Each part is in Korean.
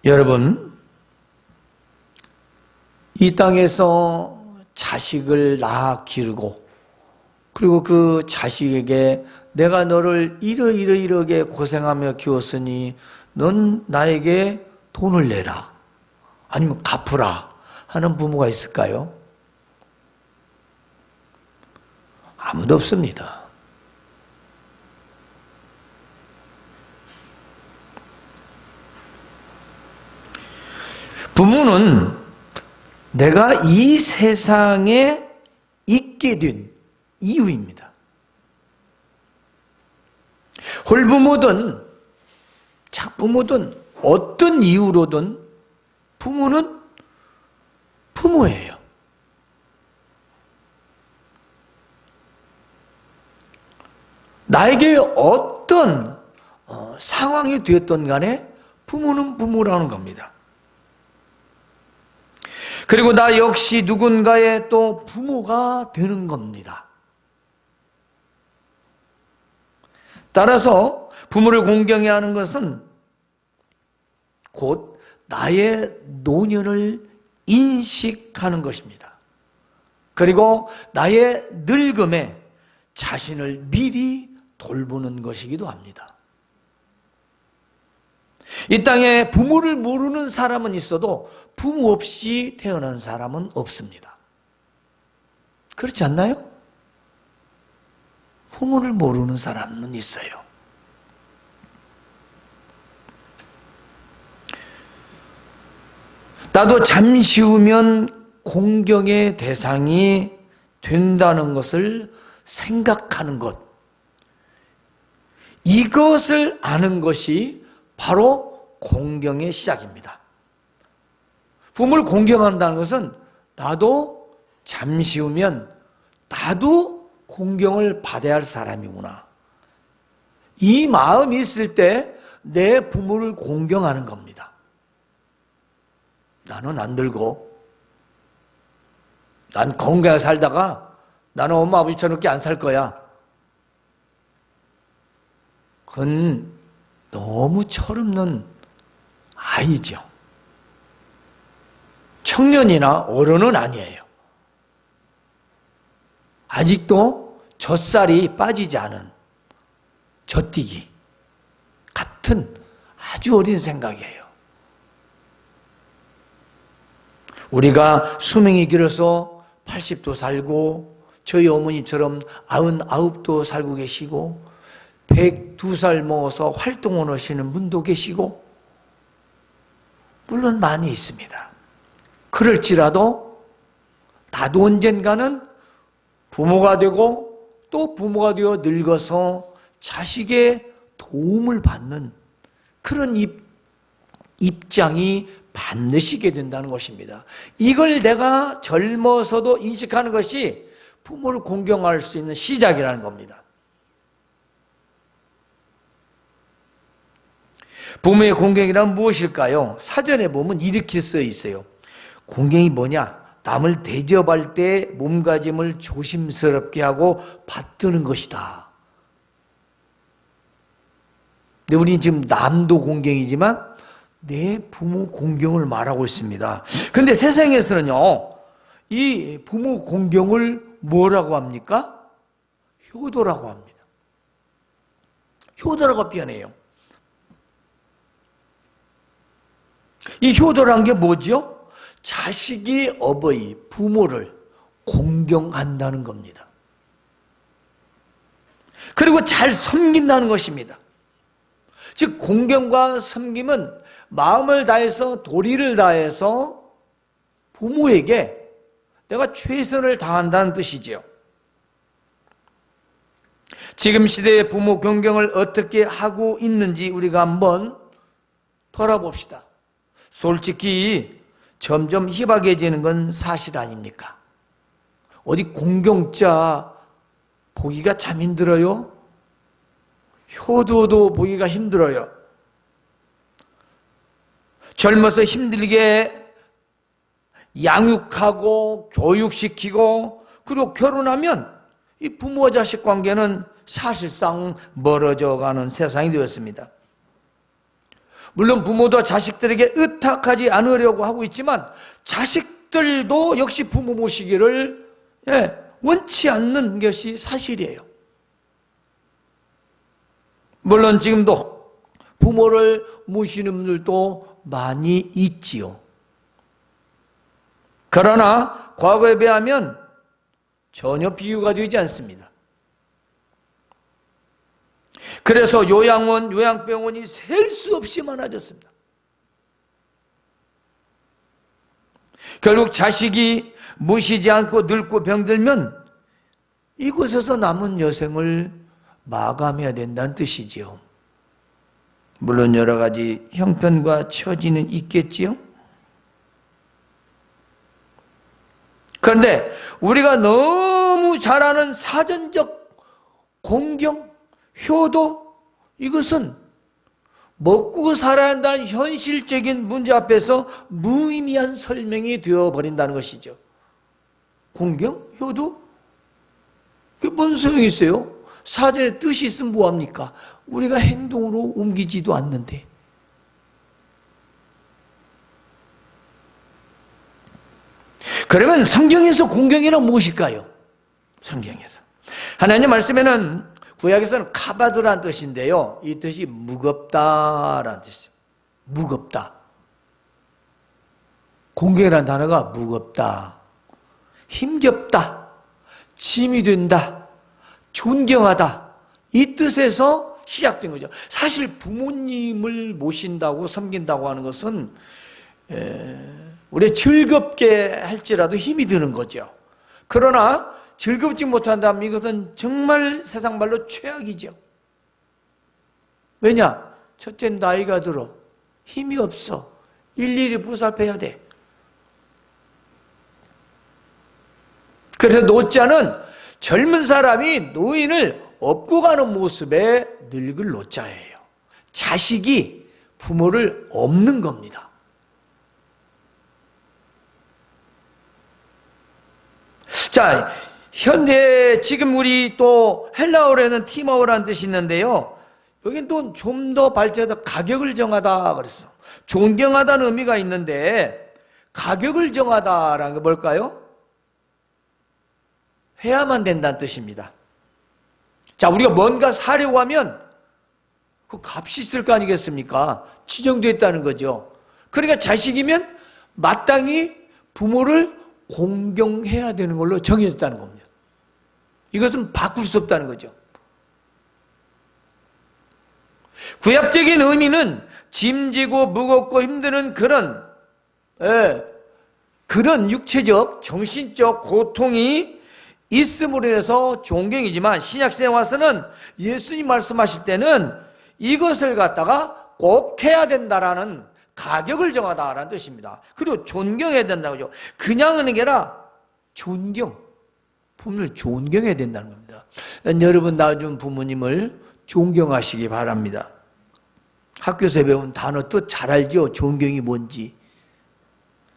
여러분, 이 땅에서 자식을 낳아 기르고, 그리고 그 자식에게 내가 너를 이러이러이러게 고생하며 키웠으니 넌 나에게 돈을 내라, 아니면 갚으라 하는 부모가 있을까요? 아무도 없습니다. 부모는 내가 이 세상에 있게 된 이유입니다. 홀부모든 작부모든 어떤 이유로든 부모는 부모예요. 나에게 어떤 상황이 되었던 간에 부모는 부모라는 겁니다. 그리고 나 역시 누군가의 또 부모가 되는 겁니다. 따라서 부모를 공경해야 하는 것은 곧 나의 노년을 인식하는 것입니다. 그리고 나의 늙음에 자신을 미리 돌보는 것이기도 합니다. 이 땅에 부모를 모르는 사람은 있어도 부모 없이 태어난 사람은 없습니다. 그렇지 않나요? 부모를 모르는 사람은 있어요. 나도 잠시 후면 공경의 대상이 된다는 것을 생각하는 것, 이것을 아는 것이 바로 공경의 시작입니다. 부모를 공경한다는 것은 나도 잠시 후면 나도 공경을 받아야 할 사람이구나, 이 마음이 있을 때 내 부모를 공경하는 겁니다. 나는 안 늙고, 난 건강하게 살다가 나는 엄마 아버지처럼 그렇게 안 살 거야. 그건 너무 철없는 아이죠. 청년이나 어른은 아니에요. 아직도 젖살이 빠지지 않은 젖띠기 같은 아주 어린 생각이에요. 우리가 수명이 길어서 80도 살고, 저희 어머니처럼 99도 살고 계시고, 102살 먹어서 활동을 하시는 분도 계시고, 물론 많이 있습니다. 그럴지라도 나도 언젠가는 부모가 되고 또 부모가 되어 늙어서 자식의 도움을 받는 그런 입장이 반드시 있게 된다는 것입니다. 이걸 내가 젊어서도 인식하는 것이 부모를 공경할 수 있는 시작이라는 겁니다. 부모의 공경이란 무엇일까요? 사전에 보면 이렇게 써 있어요. 공경이 뭐냐? 남을 대접할 때 몸가짐을 조심스럽게 하고 받드는 것이다. 근데 우리는 지금 남도 공경이지만 내 부모 공경을 말하고 있습니다. 그런데 세상에서는요, 이 부모 공경을 뭐라고 합니까? 효도라고 합니다. 효도라고 표현해요. 이 효도란 게 뭐죠? 자식이 어버이, 부모를 공경한다는 겁니다. 그리고 잘 섬긴다는 것입니다. 즉, 공경과 섬김은 마음을 다해서, 도리를 다해서 부모에게 내가 최선을 다한다는 뜻이지요. 지금 시대의 부모 공경을 어떻게 하고 있는지 우리가 한번 돌아봅시다. 솔직히 점점 희박해지는 건 사실 아닙니까? 어디 공경자 보기가 참 힘들어요. 효도도 보기가 힘들어요. 젊어서 힘들게 양육하고 교육시키고, 그리고 결혼하면 이 부모와 자식 관계는 사실상 멀어져 가는 세상이 되었습니다. 물론 부모도 자식들에게 의탁하지 않으려고 하고 있지만 자식들도 역시 부모 모시기를 원치 않는 것이 사실이에요. 물론 지금도 부모를 모시는 분들도 많이 있지요. 그러나 과거에 비하면 전혀 비교가 되지 않습니다. 그래서 요양원, 요양병원이 셀 수 없이 많아졌습니다. 결국 자식이 모시지 않고 늙고 병들면 이곳에서 남은 여생을 마감해야 된다는 뜻이지요. 물론 여러 가지 형편과 처지는 있겠지요. 그런데 우리가 너무 잘 아는 사전적 공경, 효도, 이것은 먹고 살아야 한다는 현실적인 문제 앞에서 무의미한 설명이 되어버린다는 것이죠. 공경, 효도? 그게 뭔 소용이 있어요? 사전에 뜻이 있으면 뭐합니까? 우리가 행동으로 옮기지도 않는데. 그러면 성경에서 공경이란 무엇일까요? 성경에서 하나님 말씀에는 구약에서는 카바드라는 뜻인데요, 이 뜻이 무겁다라는 뜻이에요. 무겁다. 공경이라는 단어가 무겁다, 힘겹다, 짐이 된다, 존경하다, 이 뜻에서 시작된 거죠. 사실 부모님을 모신다고 섬긴다고 하는 것은 우리 즐겁게 할지라도 힘이 드는 거죠. 그러나 즐겁지 못한다면 이것은 정말 세상 말로 최악이죠. 왜냐? 첫째, 나이가 들어 힘이 없어. 일일이 보살펴야 돼. 그래서 노자는 젊은 사람이 노인을 업고 가는 모습에 늙을 노자예요. 자식이 부모를 업는 겁니다. 자, 현대 지금 우리 또 헬라어로는 티마오라는 뜻이 있는데요, 여긴 또 좀 더 발전해서 가격을 정하다 그랬어. 존경하다는 의미가 있는데 가격을 정하다라는 게 뭘까요? 해야만 된다는 뜻입니다. 자, 우리가 뭔가 사려고 하면 그 값이 있을 거 아니겠습니까? 지정되어 있다는 거죠. 그러니까 자식이면 마땅히 부모를 공경해야 되는 걸로 정해졌다는 겁니다. 이것은 바꿀 수 없다는 거죠. 구약적인 의미는 짐지고 무겁고 힘드는 그런 육체적, 정신적 고통이 있음으로 인해서 존경이지만, 신약시대에 와서는 예수님 말씀하실 때는 이것을 갖다가 꼭 해야 된다라는, 가격을 정하다라는 뜻입니다. 그리고 존경해야 된다고 하죠. 그냥 하는 게 아니라 존경, 부모를 존경해야 된다는 겁니다. 여러분, 낳아준 부모님을 존경하시기 바랍니다. 학교에서 배운 단어 뜻 잘 알죠? 존경이 뭔지.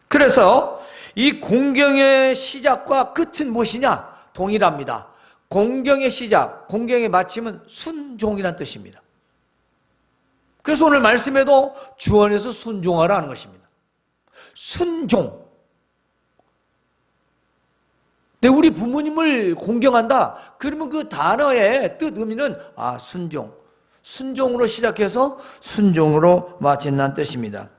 그래서 이 공경의 시작과 끝은 무엇이냐? 동일합니다. 공경의 시작, 공경의 마침은 순종이라는 뜻입니다. 그래서 오늘 말씀에도 주안에서 순종하라 하는 것입니다. 순종. 근데 우리 부모님을 공경한다, 그러면 그 단어의 뜻, 의미는 순종. 순종으로 시작해서 순종으로 마친다는 뜻입니다.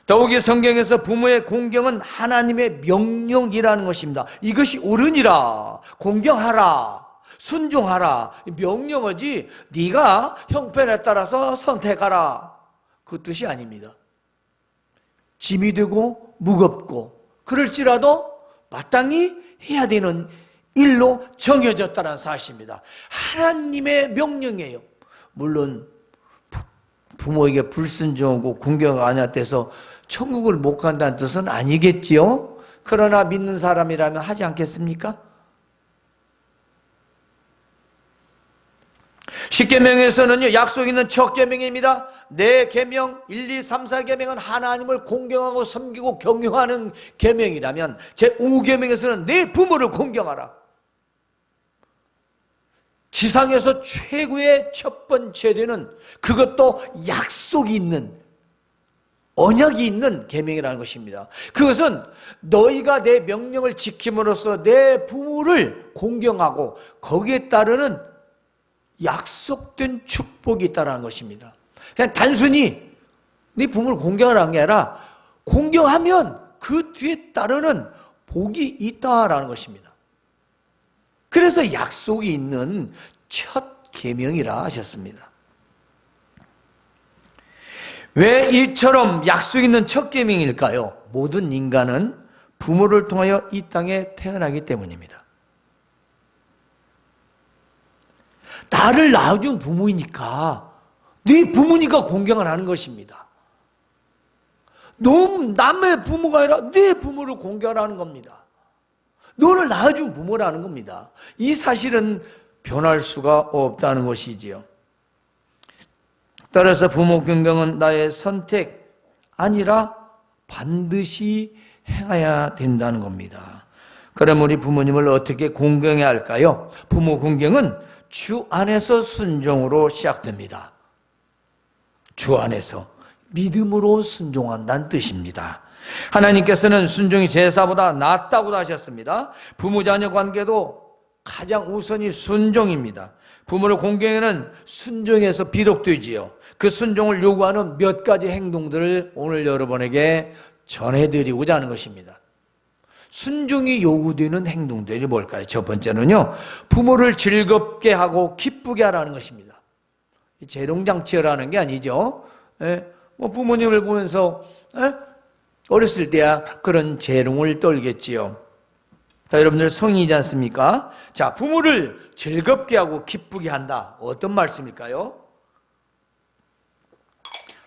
더욱이 성경에서 부모의 공경은 하나님의 명령이라는 것입니다. 이것이 옳으니라, 공경하라, 순종하라, 명령어지 네가 형편에 따라서 선택하라, 그 뜻이 아닙니다. 짐이 되고 무겁고 그럴지라도 마땅히 해야 되는 일로 정해졌다는 사실입니다. 하나님의 명령이에요. 물론 부모에게 불순종하고 공경 안 해서 천국을 못 간다는 뜻은 아니겠지요. 그러나 믿는 사람이라면 하지 않겠습니까? 십계명에서는요, 약속 있는 첫 계명입니다. 네 계명, 1, 2, 3, 4계명은 하나님을 공경하고 섬기고 경영하는 계명이라면, 제 5계명에서는 네 부모를 공경하라. 지상에서 최고의 첫 번째 되는, 그것도 약속이 있는, 언약이 있는 계명이라는 것입니다. 그것은 너희가 내 명령을 지킴으로써 내 부모를 공경하고 거기에 따르는 약속된 축복이 있다는 것입니다. 그냥 단순히 네 부모를 공경하라는 게 아니라 공경하면 그 뒤에 따르는 복이 있다라는 것입니다. 그래서 약속이 있는 첫 계명이라 하셨습니다. 왜 이처럼 약속 있는 첫 계명일까요? 모든 인간은 부모를 통하여 이 땅에 태어나기 때문입니다. 나를 낳아준 부모이니까, 네 부모니까 공경을 하는 것입니다. 너 남의 부모가 아니라 네 부모를 공경하는 겁니다. 너를 낳아준 부모라는 겁니다. 이 사실은 변할 수가 없다는 것이지요. 따라서 부모 공경은 나의 선택 아니라 반드시 행해야 된다는 겁니다. 그럼 우리 부모님을 어떻게 공경해야 할까요? 부모 공경은 주 안에서 순종으로 시작됩니다. 주 안에서 믿음으로 순종한다는 뜻입니다. 하나님께서는 순종이 제사보다 낫다고 하셨습니다. 부모 자녀 관계도 가장 우선이 순종입니다. 부모를 공경하는 순종에서 비롯되지요. 그 순종을 요구하는 몇 가지 행동들을 오늘 여러분에게 전해드리고자 하는 것입니다. 순종이 요구되는 행동들이 뭘까요? 첫 번째는요, 부모를 즐겁게 하고 기쁘게 하라는 것입니다. 재롱장치라는 게 아니죠. 부모님을 보면서 어렸을 때야 그런 재롱을 떨겠지요. 자, 여러분들 성인이지 않습니까? 자, 부모를 즐겁게 하고 기쁘게 한다. 어떤 말씀일까요?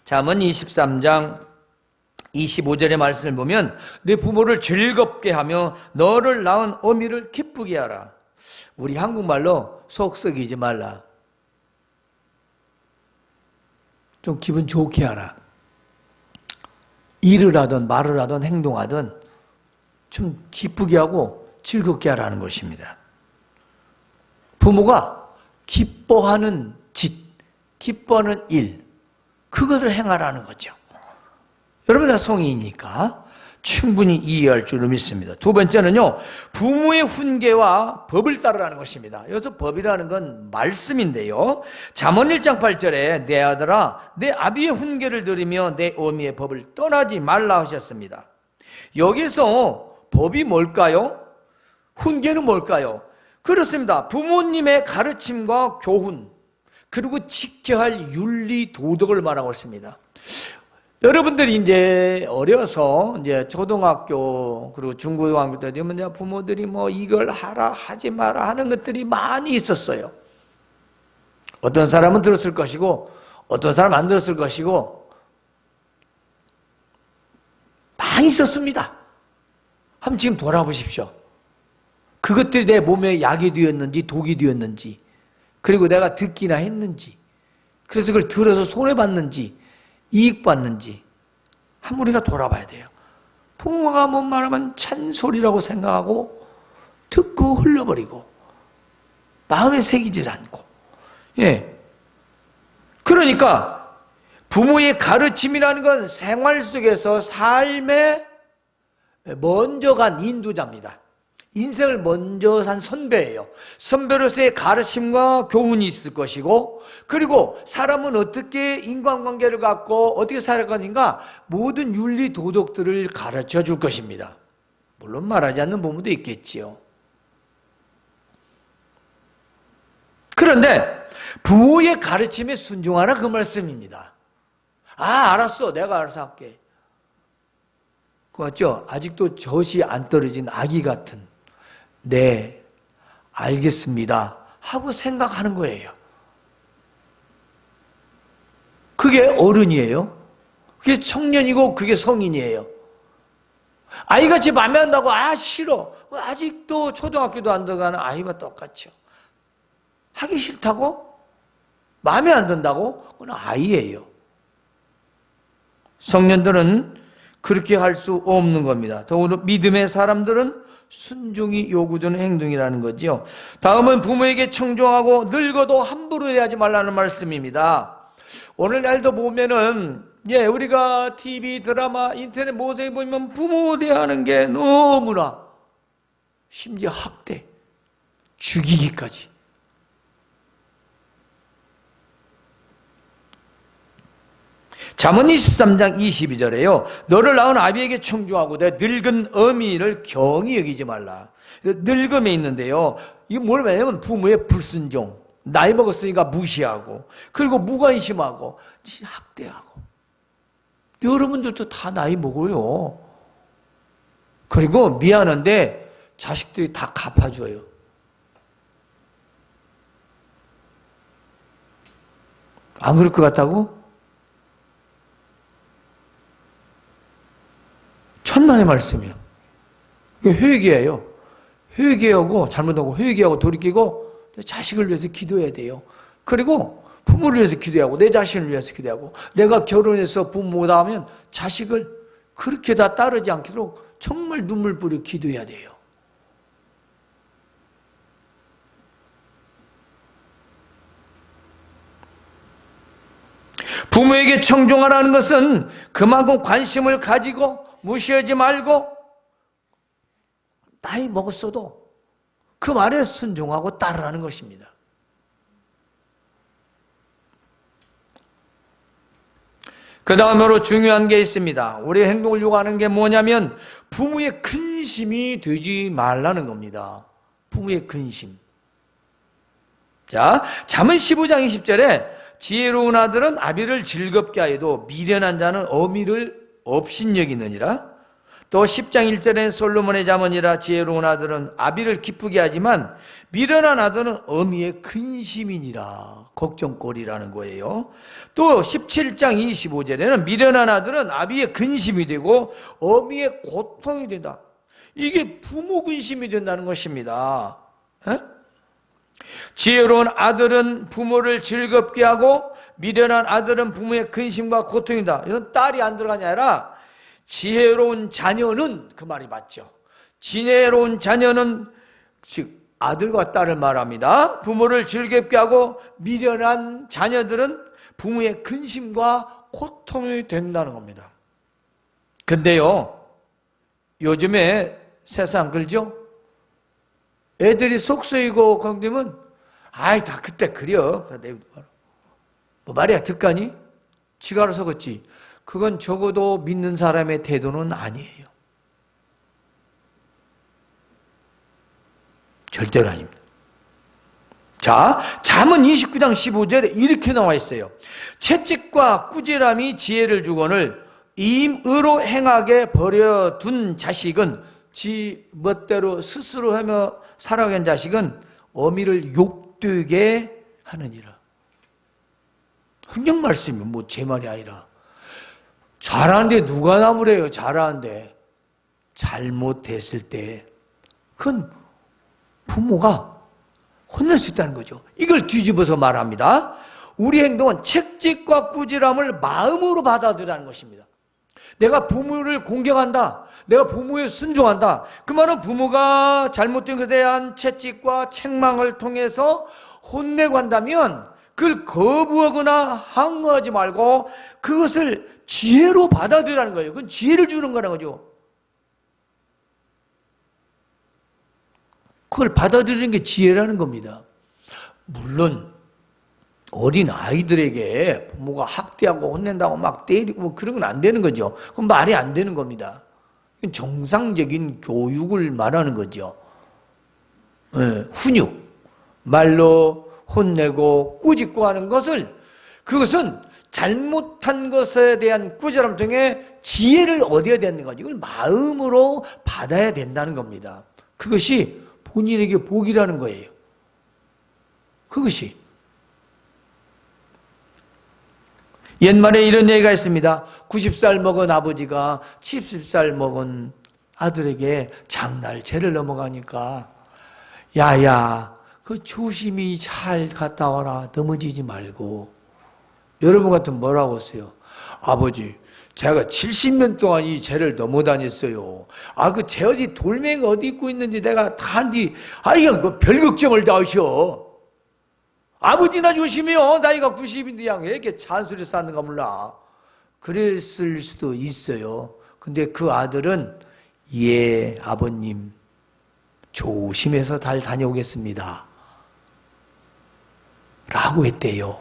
잠언 23장 25절의 말씀을 보면 내 부모를 즐겁게 하며 너를 낳은 어미를 기쁘게 하라. 우리 한국말로 속 썩이지 말라. 좀 기분 좋게 하라. 일을 하든 말을 하든 행동하든 좀 기쁘게 하고 즐겁게 하라는 것입니다. 부모가 기뻐하는 짓, 기뻐하는 일, 그것을 행하라는 거죠. 여러분 다 성인이니까 충분히 이해할 줄로 믿습니다. 두 번째는요, 부모의 훈계와 법을 따르라는 것입니다. 여기서 법이라는 건 말씀인데요, 잠언 1장 8절에 내 아들아 내 아비의 훈계를 들으며 내 어미의 법을 떠나지 말라 하셨습니다. 여기서 법이 뭘까요? 훈계는 뭘까요? 그렇습니다. 부모님의 가르침과 교훈, 그리고 지켜야 할 윤리 도덕을 말하고 있습니다. 여러분들이 이제 어려서 이제 초등학교 그리고 중고등학교 때 되면 부모들이 뭐 이걸 하라 하지 마라 하는 것들이 많이 있었어요. 어떤 사람은 들었을 것이고 어떤 사람은 안 들었을 것이고 많이 있었습니다. 한번 지금 돌아보십시오. 그것들이 내 몸에 약이 되었는지 독이 되었는지, 그리고 내가 듣기나 했는지, 그래서 그걸 들어서 손해봤는지 이익받는지 한번 우리가 돌아봐야 돼요. 부모가 뭔 말하면 찬소리라고 생각하고 듣고 흘려버리고 마음에 새기질 않고, 그러니까 부모의 가르침이라는 건 생활 속에서 삶에 먼저 간 인도자입니다. 인생을 먼저 산 선배예요. 선배로서의 가르침과 교훈이 있을 것이고, 그리고 사람은 어떻게 인간관계를 갖고 어떻게 살아갈 것인가 모든 윤리 도덕들을 가르쳐 줄 것입니다. 물론 말하지 않는 부모도 있겠지요. 그런데 부모의 가르침에 순종하라, 그 말씀입니다. 알았어, 내가 알아서 할게. 그거 맞죠? 아직도 젖이 안 떨어진 아기 같은, 네, 알겠습니다 하고 생각하는 거예요. 그게 어른이에요. 그게 청년이고 그게 성인이에요. 아이같이 마음에 안 든다고 싫어, 아직도 초등학교도 안 들어가는 아이와 똑같죠. 하기 싫다고? 마음에 안 든다고? 그건 아이예요. 성년들은 그렇게 할 수 없는 겁니다. 더불어 믿음의 사람들은 순종이 요구되는 행동이라는 거죠. 다음은 부모에게 청종하고 늙어도 함부로 대하지 말라는 말씀입니다. 오늘날도 보면은 우리가 TV, 드라마, 인터넷 모세에 보면 부모 대하는 게 너무나, 심지어 학대, 죽이기까지. 잠언 23장 22절에요. 너를 낳은 아비에게 청종하고 내 늙은 어미를 경히 여기지 말라. 늙음에 있는데요. 이게 뭐냐면 부모의 불순종, 나이 먹었으니까 무시하고, 그리고 무관심하고 학대하고. 여러분들도 다 나이 먹어요. 그리고 미안한데 자식들이 다 갚아줘요. 안 그럴 것 같다고? 천만의 말씀이에요. 회개해요. 회개하고 잘못하고 회개하고 돌이키고 자식을 위해서 기도해야 돼요. 그리고 부모를 위해서 기도하고 내 자신을 위해서 기도하고, 내가 결혼해서 부모다 하면 자식을 그렇게 다 따르지 않도록 정말 눈물 뿌려 기도해야 돼요. 부모에게 청종하라는 것은 그만큼 관심을 가지고 무시하지 말고, 나이 먹었어도 그 말에 순종하고 따르라는 것입니다. 그 다음으로 중요한 게 있습니다. 우리의 행동을 요구하는 게 뭐냐면 부모의 근심이 되지 말라는 겁니다. 부모의 근심. 자, 잠언 15장 20절에 지혜로운 아들은 아비를 즐겁게 하여도 미련한 자는 어미를 업신여기느니라. 또 10장 1절에 솔로몬의 잠언이라 지혜로운 아들은 아비를 기쁘게 하지만 미련한 아들은 어미의 근심이니라. 걱정거리라는 거예요. 또 17장 25절에는 미련한 아들은 아비의 근심이 되고 어미의 고통이 된다. 이게 부모 근심이 된다는 것입니다. 지혜로운 아들은 부모를 즐겁게 하고 미련한 아들은 부모의 근심과 고통이다. 이건 딸이 안 들어가냐 아니라 지혜로운 자녀는, 그 말이 맞죠. 지혜로운 자녀는 즉 아들과 딸을 말합니다. 부모를 즐겁게 하고 미련한 자녀들은 부모의 근심과 고통이 된다는 겁니다. 근데요, 요즘에 세상 그러죠? 애들이 속 쓰이고 그러면 아이 다 그때 그려. 뭐 말이야 듣가니? 지가 알아서 걷지. 그건 적어도 믿는 사람의 태도는 아니에요. 절대로 아닙니다. 자, 잠언 29장 15절에 이렇게 나와 있어요. 채찍과 꾸지람이 지혜를 주거늘 임의로 행하게 버려둔 자식은, 지 멋대로 스스로 하며 살아간 자식은 어미를 욕되게 하느니라. 흥령 말씀이 뭐 제 말이 아니라, 잘하는데 누가 나무래요? 잘하는데 잘못했을 때 그건 부모가 혼낼 수 있다는 거죠. 이걸 뒤집어서 말합니다. 우리 행동은 채찍과 꾸지람을 마음으로 받아들이라는 것입니다. 내가 부모를 공경한다, 내가 부모에 순종한다, 그 말은 부모가 잘못된 것에 대한 채찍과 책망을 통해서 혼내고 한다면 그걸 거부하거나 항의하지 말고 그것을 지혜로 받아들이라는 거예요. 그건 지혜를 주는 거라는 거죠. 그걸 받아들이는 게 지혜라는 겁니다. 물론 어린 아이들에게 부모가 학대하고 혼낸다고 막 때리고 뭐 그런 건 안 되는 거죠. 그건 말이 안 되는 겁니다. 정상적인 교육을 말하는 거죠. 훈육, 말로 혼내고 꾸짖고 하는 것을, 그것은 잘못한 것에 대한 꾸지람 등의 지혜를 얻어야 되는 거죠. 이걸 마음으로 받아야 된다는 겁니다. 그것이 본인에게 복이라는 거예요. 그것이. 옛말에 이런 얘기가 있습니다. 90살 먹은 아버지가 70살 먹은 아들에게 장날 죄를 넘어가니까, 야야 그 조심히 잘 갔다 와라, 넘어지지 말고. 여러분 같으면 뭐라고 하세요? 아버지 제가 70년 동안 이 죄를 넘어다녔어요. 그 죄 어디 돌멩이가 어디 있고 있는지 내가 다 한뒤 그 별 걱정을 다 하셔. 아버지나 조심해요. 나이가 90인데 양 왜 이렇게 잔소리 쌓는가 몰라. 그랬을 수도 있어요. 근데 그 아들은 예 아버님 조심해서 잘 다녀오겠습니다 라고 했대요.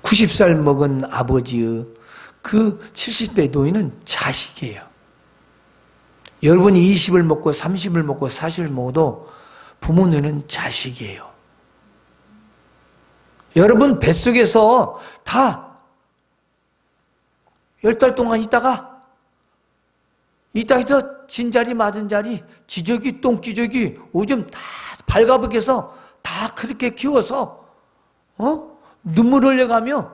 90살 먹은 아버지의 그 70대 노인은 자식이에요. 여러분이 20을 먹고 30을 먹고 40을 먹어도 부모님은 자식이에요. 여러분 뱃속에서 다 10달 동안 있다가 이 땅에서 진자리 맞은 자리 지저귀 똥기저귀 오줌 다 발가벗겨서 다 그렇게 키워서 눈물 흘려가며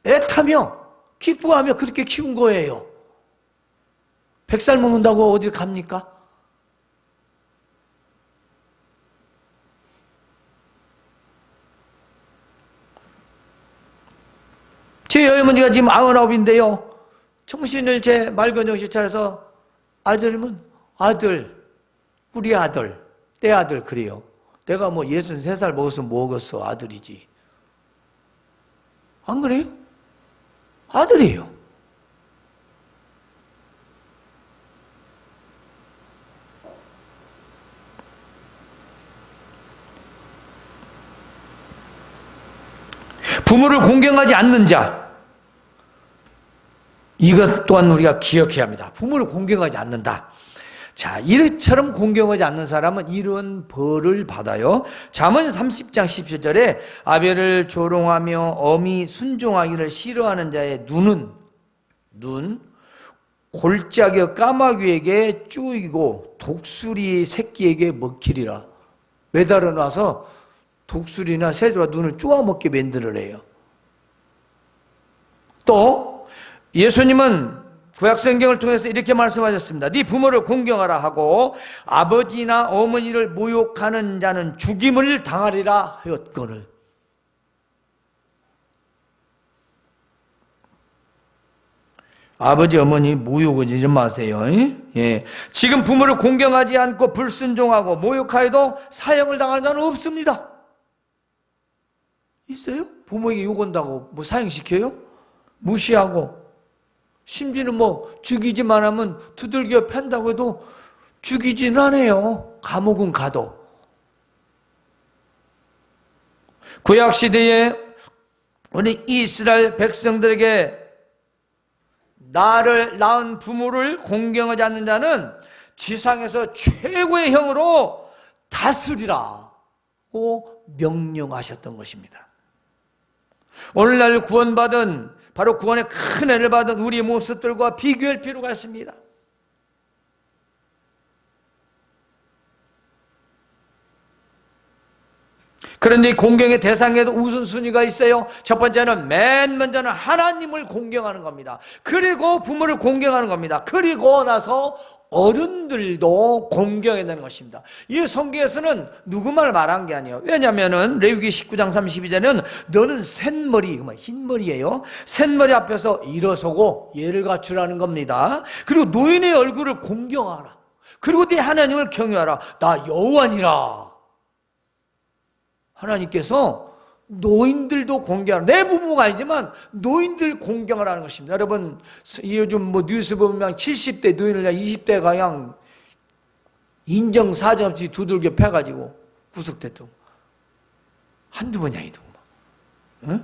애타며 기뻐하며 그렇게 키운 거예요. 100살 먹는다고 어딜 갑니까? 제 어머니가 지금 99인데요. 정신을 제 맑은 정신 차려서 아들이면 아들, 우리 아들, 내 아들 그래요. 내가 뭐 63살 먹었으면 뭐겠어, 아들이지. 안 그래요? 아들이에요. 부모를 공경하지 않는 자, 이것 또한 우리가 기억해야 합니다. 부모를 공경하지 않는다. 자, 이처럼 공경하지 않는 사람은 이런 벌을 받아요. 잠언 30장 17절에 아벨을 조롱하며 엄히 순종하기를 싫어하는 자의 눈 골짜기 까마귀에게 쪼이고 독수리 새끼에게 먹히리라. 매달아 놔서 독수리나 새들과 눈을 쪼아먹게 만들어내요. 또 예수님은 구약성경을 통해서 이렇게 말씀하셨습니다. 네 부모를 공경하라 하고 아버지나 어머니를 모욕하는 자는 죽임을 당하리라 하였거늘. 아버지 어머니 모욕하지 좀 마세요. 예. 지금 부모를 공경하지 않고 불순종하고 모욕하여도 사형을 당할 자는 없습니다. 있어요? 부모에게 욕한다고 뭐 사형시켜요? 무시하고 심지어는 뭐 죽이지만 하면 두들겨 팬다고 해도 죽이지는 않아요. 감옥은 가도. 구약시대에 우리 이스라엘 백성들에게 나를 낳은 부모를 공경하지 않는 자는 지상에서 최고의 형으로 다스리라고 명령하셨던 것입니다. 오늘날 구원받은, 바로 구원의 큰 은혜를 받은 우리의 모습들과 비교할 필요가 있습니다. 그런데 공경의 대상에도 우선순위가 있어요. 첫 번째는 맨 먼저는 하나님을 공경하는 겁니다. 그리고 부모를 공경하는 겁니다. 그리고 나서 어른들도 공경해야 되는 것입니다. 이 성경에서는 누구만을 말한 게 아니에요. 왜냐하면 레위기 19장 32절에는 너는 샛머리, 흰머리예요. 샛머리 앞에서 일어서고 예를 갖추라는 겁니다. 그리고 노인의 얼굴을 공경하라. 그리고 네 하나님을 경외하라. 나 여호와니라. 하나님께서 노인들도 공경하라. 내 부모가 아니지만 노인들 공경을 하는 것입니다. 여러분 요즘 뭐 뉴스 보면 70대 노인을 20대가 그냥 인정 사정없이 두들겨 패가지고 구속됐다고. 한두 번이 아니더구만. 응?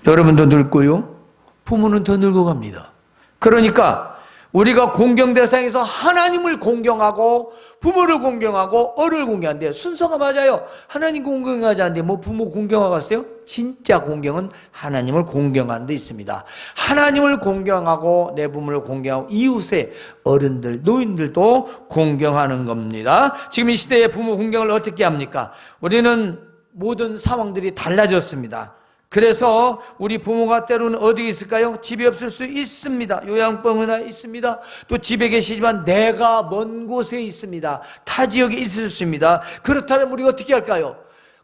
여러분도 늙고요. 부모는 더 늙어갑니다. 그러니까 우리가 공경 대상에서 하나님을 공경하고 부모를 공경하고 어른을 공경하는데 순서가 맞아요. 하나님 공경하지 않는데 뭐 부모 공경하겠어요? 진짜 공경은 하나님을 공경하는 데 있습니다. 하나님을 공경하고 내 부모를 공경하고 이웃의 어른들, 노인들도 공경하는 겁니다. 지금 이 시대의 부모 공경을 어떻게 합니까? 우리는 모든 상황들이 달라졌습니다. 그래서 우리 부모가 때로는 어디 있을까요? 집에 없을 수 있습니다. 요양병원에 있습니다. 또 집에 계시지만 내가 먼 곳에 있습니다. 타 지역에 있을 수 있습니다. 그렇다면 우리가 어떻게 할까요?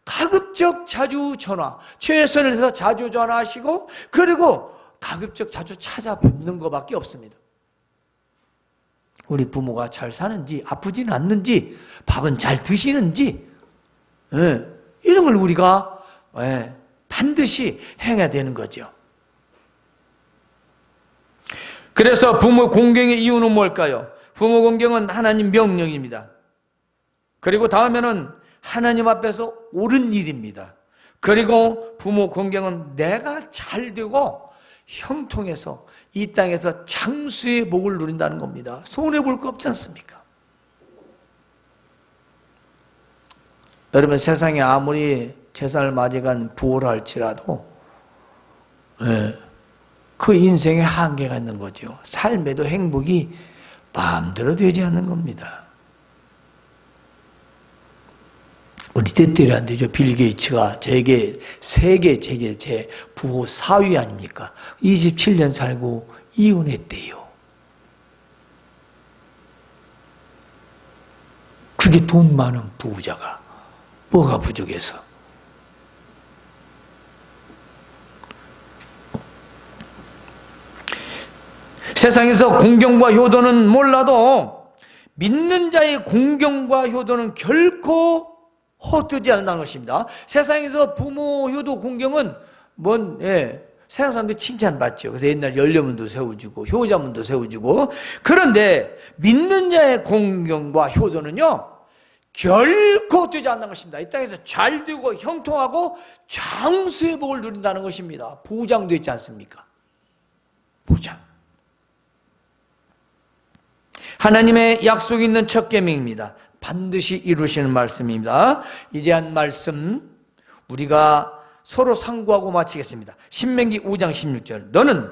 가급적 자주 전화, 최선을 해서 자주 전화하시고, 그리고 가급적 자주 찾아뵙는 것밖에 없습니다. 우리 부모가 잘 사는지, 아프지는 않는지, 밥은 잘 드시는지, 이런 걸 우리가 반드시 행해야 되는 거죠. 그래서 부모 공경의 이유는 뭘까요? 부모 공경은 하나님 명령입니다. 그리고 다음에는 하나님 앞에서 옳은 일입니다. 그리고 부모 공경은 내가 잘 되고 형통해서 이 땅에서 장수의 복을 누린다는 겁니다. 손해볼 거 없지 않습니까? 여러분, 세상에 아무리 재산을 맞이간 부호라 할지라도 그 인생에 한계가 있는 거죠. 삶에도 행복이 마음대로 되지 않는 겁니다. 우리 뜻대로 안 되죠. 빌 게이츠가 세계 제 부호 4위 아닙니까? 27년 살고 이혼했대요. 그게 돈 많은 부자가 뭐가 부족해서? 세상에서 공경과 효도는 몰라도 믿는 자의 공경과 효도는 결코 헛되지 않는다는 것입니다. 세상에서 부모 효도 공경은 세상 사람들이 칭찬받죠. 그래서 옛날 연료문도 세워주고 효자문도 세워주고. 그런데 믿는 자의 공경과 효도는요 결코 헛되지 않는 것입니다. 이 땅에서 잘되고 형통하고 장수의 복을 누린다는 것입니다. 보장도 있지 않습니까? 보장. 하나님의 약속이 있는 첫 계명입니다. 반드시 이루시는 말씀입니다. 이러한 말씀 우리가 서로 상고하고 마치겠습니다. 신명기 5장 16절. 너는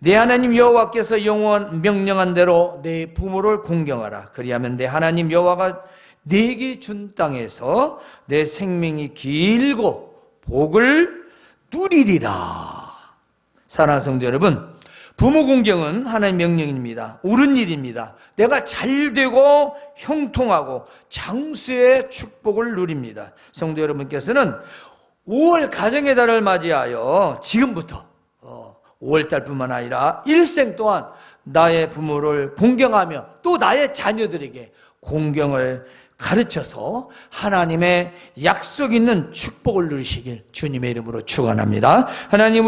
내 하나님 여호와께서 영원 명령한 대로 내 부모를 공경하라. 그리하면 내 하나님 여호와가 내게 준 땅에서 내 생명이 길고 복을 누리리라. 사랑하는 성도 여러분, 부모 공경은 하나님의 명령입니다. 옳은 일입니다. 내가 잘되고 형통하고 장수의 축복을 누립니다. 성도 여러분께서는 5월 가정의 달을 맞이하여 지금부터 5월달뿐만 아니라 일생 동안 나의 부모를 공경하며 또 나의 자녀들에게 공경을 가르쳐서 하나님의 약속 있는 축복을 누리시길 주님의 이름으로 축원합니다. 하나님